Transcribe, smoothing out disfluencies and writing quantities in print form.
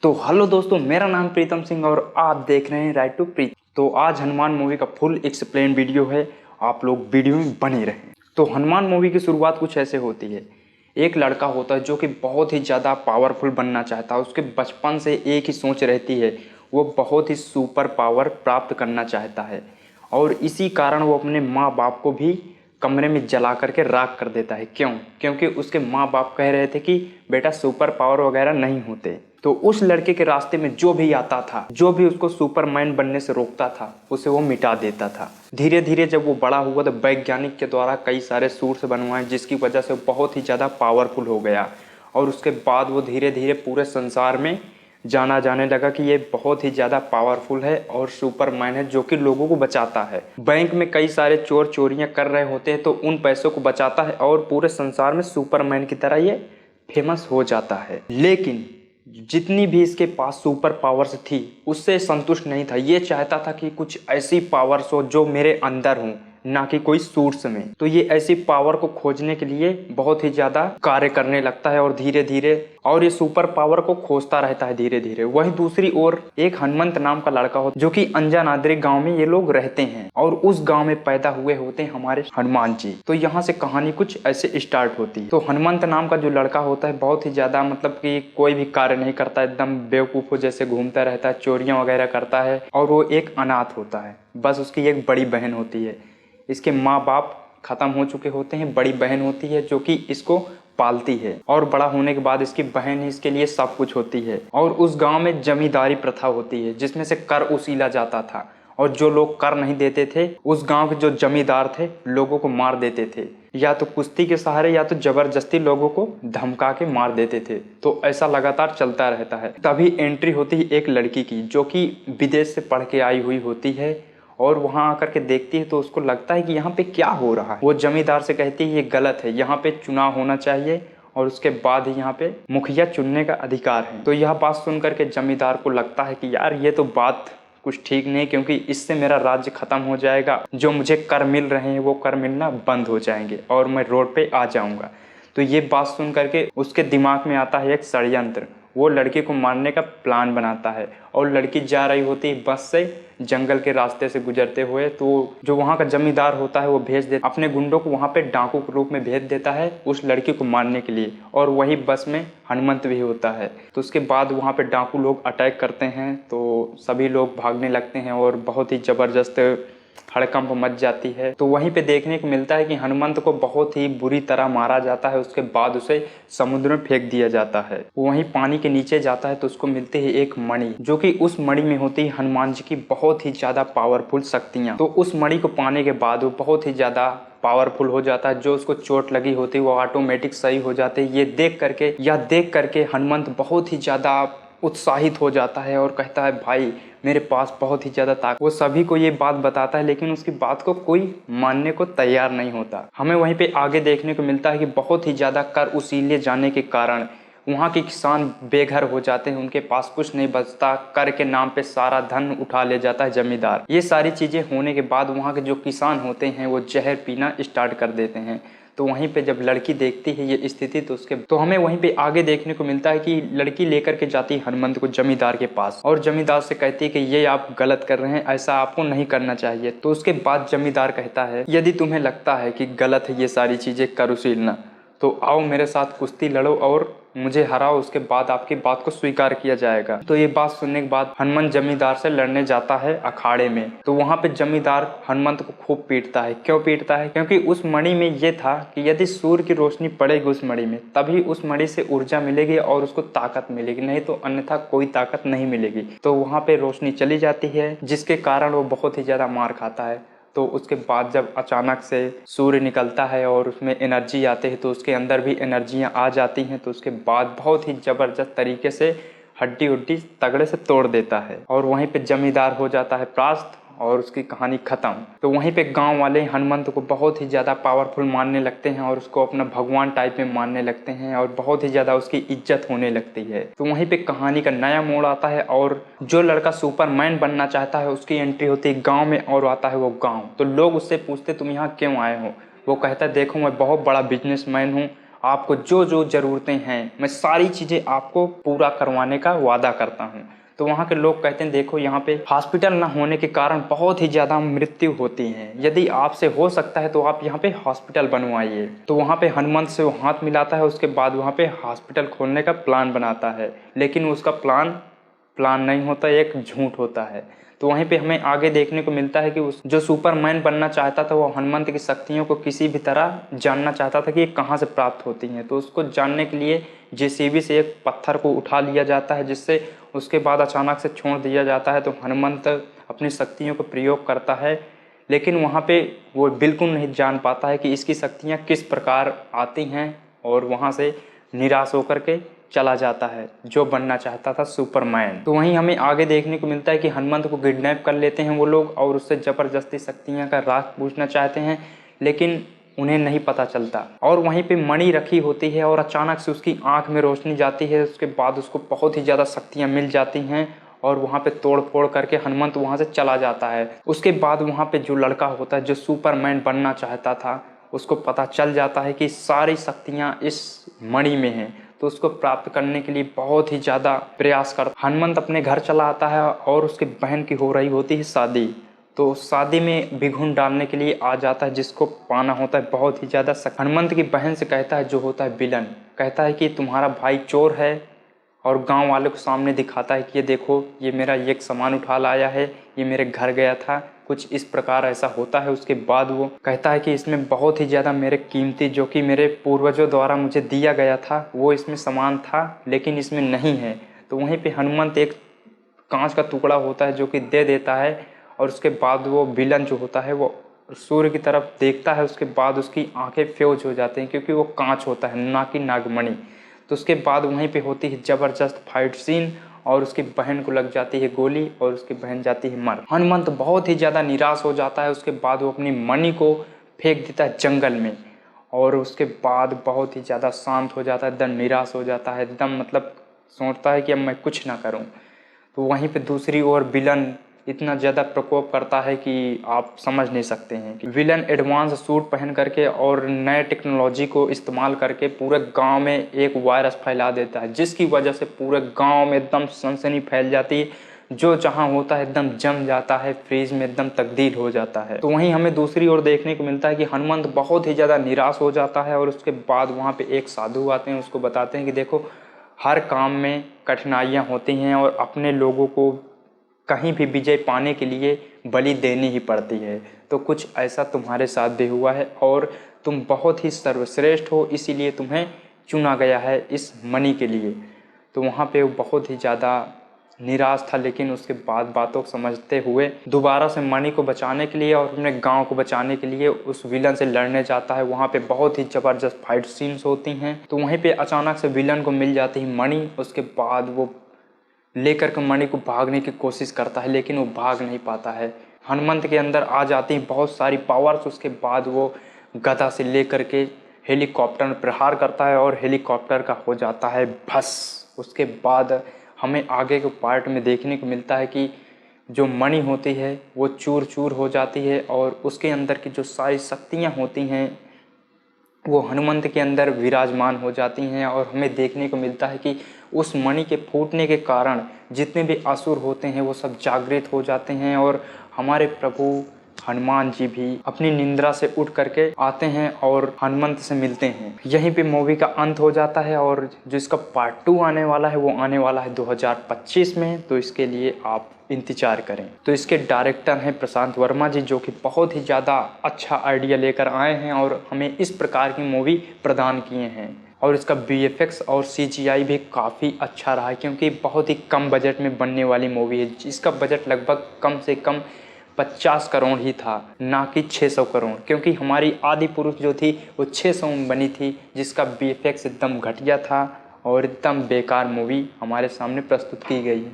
तो हेलो दोस्तों, मेरा नाम प्रीतम सिंह और आप देख रहे हैं राइट टू प्रीत। तो आज हनुमान मूवी का फुल एक्सप्लेन वीडियो है, आप लोग वीडियो में बने रहें। तो हनुमान मूवी की शुरुआत कुछ ऐसे होती है। एक लड़का होता है जो कि बहुत ही ज़्यादा पावरफुल बनना चाहता है। उसके बचपन से एक ही सोच रहती है, वो बहुत ही सुपर पावर प्राप्त करना चाहता है। और इसी कारण वो अपने माँ बाप को भी कमरे में जला करके राख कर देता है। क्यों? क्योंकि उसके माँ बाप कह रहे थे कि बेटा सुपर पावर वगैरह नहीं होते। तो उस लड़के के रास्ते में जो भी आता था, जो भी उसको सुपरमैन बनने से रोकता था, उसे वो मिटा देता था। धीरे धीरे जब वो बड़ा हुआ तो वैज्ञानिक के द्वारा कई सारे सूट्स बनवाए, जिसकी वजह से वो बहुत ही ज़्यादा पावरफुल हो गया। और उसके बाद वो धीरे धीरे पूरे संसार में जाना जाने लगा कि ये बहुत ही ज़्यादा पावरफुल है और सुपरमैन है जो कि लोगों को बचाता है। बैंक में कई सारे चोर चोरियां कर रहे होते हैं तो उन पैसों को बचाता है और पूरे संसार में सुपरमैन की तरह ये फेमस हो जाता है। लेकिन जितनी भी इसके पास सुपर पावर्स थी उससे संतुष्ट नहीं था। ये चाहता था कि कुछ ऐसी पावर्स हो जो मेरे अंदर हों, ना कि कोई सूट्स में। तो ये ऐसी पावर को खोजने के लिए बहुत ही ज्यादा कार्य करने लगता है और धीरे धीरे और ये सुपर पावर को खोजता रहता है धीरे धीरे। वहीं दूसरी ओर एक हनुमंत नाम का लड़का होता है जो कि अंजनाद्रि गांव में ये लोग रहते हैं और उस गांव में पैदा हुए होते हैं हमारे हनुमान जी। तो यहाँ से कहानी कुछ ऐसे स्टार्ट होती है। तो हनुमंत नाम का जो लड़का होता है बहुत ही ज्यादा मतलब कि कोई भी कार्य नहीं करता, एकदम बेवकूफों जैसे घूमता रहता है, चोरियां वगैरह करता है। और वो एक अनाथ होता है, बस उसकी एक बड़ी बहन होती है। इसके माँ बाप खत्म हो चुके होते हैं, बड़ी बहन होती है जो कि इसको पालती है। और बड़ा होने के बाद इसकी बहन ही इसके लिए सब कुछ होती है। और उस गांव में जमींदारी प्रथा होती है जिसमें से कर उसीला जाता था और जो लोग कर नहीं देते थे उस गांव के जो जमींदार थे लोगों को मार देते थे, या तो कुश्ती के सहारे या तो जबरदस्ती लोगों को धमका के मार देते थे। तो ऐसा लगातार चलता रहता है। तभी एंट्री होती है एक लड़की की जो कि विदेश से पढ़ के आई हुई होती है और वहां आकर के देखती है तो उसको लगता है कि यहाँ पे क्या हो रहा है। वो जमींदार से कहती है ये गलत है, यहाँ पे चुनाव होना चाहिए और उसके बाद ही यहाँ पे मुखिया चुनने का अधिकार है। तो यह बात सुन करके जमींदार को लगता है कि यार ये तो बात कुछ ठीक नहीं, क्योंकि इससे मेरा राज्य खत्म हो जाएगा। जो मुझे कर मिल रहे हैं वो कर मिलना बंद हो जाएंगे और मैं रोड पे आ जाऊंगा। तो ये बात सुन करके उसके दिमाग में आता है एक षड्यंत्र। वो लड़की को मारने का प्लान बनाता है और लड़की जा रही होती है बस से जंगल के रास्ते से गुजरते हुए। तो जो वहाँ का जमींदार होता है वो भेज देता अपने गुंडों को, वहाँ पे डाकू के रूप में भेज देता है उस लड़की को मारने के लिए। और वही बस में हनुमंत भी होता है। तो उसके बाद वहाँ पे डाकू लोग अटैक करते हैं तो सभी लोग भागने लगते हैं और बहुत ही ज़बरदस्त हड़कंप मच जाती है। तो वहीं पे देखने को मिलता है कि हनुमंत को बहुत ही बुरी तरह मारा जाता है। उसके बाद उसे समुद्र में फेंक दिया जाता है। वो वहीं पानी के नीचे जाता है तो उसको मिलती है एक मणि, जो कि उस मणि में होती है हनुमान जी की बहुत ही ज्यादा पावरफुल शक्तियां। तो उस मणि को पाने के बाद वो बहुत ही ज्यादा पावरफुल हो जाता है। जो उसको चोट लगी होती है वो ऑटोमेटिक सही हो जाती है। ये देख करके हनुमंत बहुत ही ज्यादा उत्साहित हो जाता है और कहता है भाई मेरे पास बहुत ही ज्यादा ताकत। वो सभी को ये बात बताता है लेकिन उसकी बात को कोई मानने को तैयार नहीं होता। हमें वहीं पे आगे देखने को मिलता है कि बहुत ही ज्यादा कर उसीले जाने के कारण वहाँ के किसान बेघर हो जाते हैं, उनके पास कुछ नहीं बचता। कर के नाम पे सारा धन उठा ले जाता है जमींदार। ये सारी चीजें होने के बाद वहाँ के जो किसान होते हैं वो जहर पीना स्टार्ट कर देते हैं। तो वहीं पे जब लड़की देखती है ये स्थिति तो हमें वहीं पे आगे देखने को मिलता है कि लड़की लेकर के जाती है हनुमंत को जमींदार के पास और जमींदार से कहती है कि ये आप गलत कर रहे हैं, ऐसा आपको नहीं करना चाहिए। तो उसके बाद जमींदार कहता है यदि तुम्हें लगता है कि गलत है ये सारी चीजें कर उसीलना तो आओ मेरे साथ कुश्ती लड़ो और मुझे हराओ, उसके बाद आपकी बात को स्वीकार किया जाएगा। तो ये बात सुनने के बाद हनुमंत जमींदार से लड़ने जाता है अखाड़े में। तो वहां पे जमींदार हनुमंत को खूब पीटता है। क्यों पीटता है? क्योंकि उस मणि में ये था कि यदि सूर्य की रोशनी पड़ेगी उस मणि में तभी उस मणि से ऊर्जा मिलेगी और उसको ताकत मिलेगी, नहीं तो अन्यथा कोई ताकत नहीं मिलेगी। तो वहां पे रोशनी चली जाती है जिसके कारण वो बहुत ही ज्यादा मार खाता है। तो उसके बाद जब अचानक से सूर्य निकलता है और उसमें एनर्जी आती है तो उसके अंदर भी एनर्जियां आ जाती हैं। तो उसके बाद बहुत ही ज़बरदस्त तरीके से हड्डी उड्डी तगड़े से तोड़ देता है और वहीं पे जमींदार हो जाता है परास्त और उसकी कहानी खत्म। तो वहीं पे गांव वाले हनुमंत को बहुत ही ज़्यादा पावरफुल मानने लगते हैं और उसको अपना भगवान टाइप में मानने लगते हैं और बहुत ही ज़्यादा उसकी इज्जत होने लगती है। तो वहीं पे कहानी का नया मोड़ आता है और जो लड़का सुपरमैन बनना चाहता है उसकी एंट्री होती है गाँव में और आता है वो गाँव। तो लोग उससे पूछते तुम यहाँ क्यों आए हो? वो कहता है देखो मैं बहुत बड़ा बिजनेसमैन हूँ आपको जो जो ज़रूरतें हैं मैं सारी चीज़ें आपको पूरा करवाने का वादा करता हूँ। तो वहाँ के लोग कहते हैं देखो यहाँ पे हॉस्पिटल ना होने के कारण बहुत ही ज़्यादा मृत्यु होती है, यदि आपसे हो सकता है तो आप यहाँ पे हॉस्पिटल बनवाइए। तो वहाँ पे हनुमंत से वो हाथ मिलाता है, उसके बाद वहाँ पे हॉस्पिटल खोलने का प्लान बनाता है, लेकिन उसका प्लान नहीं होता, एक झूठ होता है। तो वहीं पे हमें आगे देखने को मिलता है कि उस जो सुपरमैन बनना चाहता था वो हनुमंत की शक्तियों को किसी भी तरह जानना चाहता था कि ये कहाँ से प्राप्त होती हैं। तो उसको जानने के लिए जेसीबी से एक पत्थर को उठा लिया जाता है, जिससे उसके बाद अचानक से छोड़ दिया जाता है। तो हनुमंत अपनी शक्तियों का प्रयोग करता है, लेकिन वहाँ पे वो बिल्कुल नहीं जान पाता है कि इसकी शक्तियाँ किस प्रकार आती हैं, और वहाँ से निराश होकर के चला जाता है जो बनना चाहता था सुपरमैन। तो वहीं हमें आगे देखने को मिलता है कि हनुमंत को किडनैप कर लेते हैं वो लोग और उससे ज़बरदस्ती शक्तियाँ का राज पूछना चाहते हैं, लेकिन उन्हें नहीं पता चलता। और वहीं पे मणि रखी होती है और अचानक से उसकी आंख में रोशनी जाती है, उसके बाद उसको बहुत ही ज़्यादा शक्तियाँ मिल जाती हैं और वहाँ पे तोड़ फोड़ करके हनुमंत वहाँ से चला जाता है। उसके बाद वहाँ पे जो लड़का होता है जो सुपरमैन बनना चाहता था, उसको पता चल जाता है कि सारी शक्तियाँ इस मणि में हैं। तो उसको प्राप्त करने के लिए बहुत ही ज़्यादा प्रयास कर हनुमंत अपने घर चला आता है और उसकी बहन की हो रही होती है शादी। तो शादी में बिघुन डालने के लिए आ जाता है, जिसको पाना होता है बहुत ही ज़्यादा सख्त। हनुमंत की बहन से कहता है, जो होता है विलन, कहता है कि तुम्हारा भाई चोर है, और गांव वालों के सामने दिखाता है कि ये देखो ये मेरा एक सामान उठा लाया है, ये मेरे घर गया था, कुछ इस प्रकार ऐसा होता है। उसके बाद वो कहता है कि इसमें बहुत ही ज़्यादा मेरे कीमती, जो कि मेरे पूर्वजों द्वारा मुझे दिया गया था, वो इसमें सामान था, लेकिन इसमें नहीं है। तो वहीं पे हनुमंत एक कांच का टुकड़ा होता है जो कि दे देता है, और उसके बाद वो विलन जो होता है वो सूर्य की तरफ देखता है, उसके बाद उसकी आंखें फ्यूज हो जाती हैं क्योंकि वो कांच होता है ना कि नागमणि। तो उसके बाद वहीं पे होती है ज़बरदस्त फाइट सीन, और उसकी बहन को लग जाती है गोली और उसकी बहन जाती है मर। हनुमंत बहुत ही ज़्यादा निराश हो जाता है। उसके बाद वो अपनी मणि को फेंक देता है जंगल में, और उसके बाद बहुत ही ज़्यादा शांत हो जाता है, एकदम निराश हो जाता है, एकदम मतलब सोचता है कि अब मैं कुछ ना करूं। तो वहीं पे दूसरी ओर विलन इतना ज़्यादा प्रकोप करता है कि आप समझ नहीं सकते हैं कि विलन एडवांस सूट पहन करके और नए टेक्नोलॉजी को इस्तेमाल करके पूरे गांव में एक वायरस फैला देता है, जिसकी वजह से पूरे गांव में एकदम सनसनी फैल जाती है। जो जहां होता है एकदम जम जाता है, फ्रीज में एकदम तब्दील हो जाता है। तो वहीं हमें दूसरी ओर देखने को मिलता है कि हनुमंत बहुत ही ज़्यादा निराश हो जाता है, और उसके बाद वहाँ पे एक साधु आते हैं, उसको बताते हैं कि देखो हर काम में कठिनाइयाँ होती हैं और अपने लोगों को कहीं भी विजय पाने के लिए बलि देनी ही पड़ती है। तो कुछ ऐसा तुम्हारे साथ भी हुआ है, और तुम बहुत ही सर्वश्रेष्ठ हो, इसीलिए तुम्हें चुना गया है इस मणि के लिए। तो वहाँ पे वो बहुत ही ज़्यादा निराश था, लेकिन उसके बाद बातों को समझते हुए दोबारा से मणि को बचाने के लिए और अपने गांव को बचाने के लिए उस विलन से लड़ने जाता है। वहाँ पे बहुत ही ज़बरदस्त फाइट सीन्स होती हैं। तो वहीं पे अचानक से विलन को मिल जाती है मणि। उसके बाद वो लेकर के मणि को भागने की कोशिश करता है, लेकिन वो भाग नहीं पाता है। हनुमंत के अंदर आ जाती हैं बहुत सारी पावर्स। उसके बाद वो गदा से लेकर के हेलीकॉप्टर में प्रहार करता है और हेलीकॉप्टर का हो जाता है भस्म। उसके बाद हमें आगे के पार्ट में देखने को मिलता है कि जो मणि होती है वो चूर चूर हो जाती है, और उसके अंदर की जो सारी शक्तियाँ होती हैं वो हनुमंत के अंदर विराजमान हो जाती हैं। और हमें देखने को मिलता है कि उस मणि के फूटने के कारण जितने भी असुर होते हैं वो सब जागृत हो जाते हैं, और हमारे प्रभु हनुमान जी भी अपनी निंद्रा से उठ करके आते हैं और हनुमंत से मिलते हैं। यहीं पे मूवी का अंत हो जाता है, और जो इसका पार्ट 2 आने वाला है वो आने वाला है 2025 में। तो इसके लिए आप इंतजार करें। तो इसके डायरेक्टर हैं प्रशांत वर्मा जी, जो कि बहुत ही ज़्यादा अच्छा आइडिया लेकर आए हैं और हमें इस प्रकार की मूवी प्रदान किए हैं। और इसका VFX और CGI भी काफ़ी अच्छा रहा है, क्योंकि बहुत ही कम बजट में बनने वाली मूवी है। इसका बजट लगभग कम से कम 50 करोड़ ही था, ना कि 600 करोड़, क्योंकि हमारी आदि पुरुष जो थी वो 600 में बनी थी, जिसका VFX एकदम घटिया था और एकदम बेकार मूवी हमारे सामने प्रस्तुत की गई।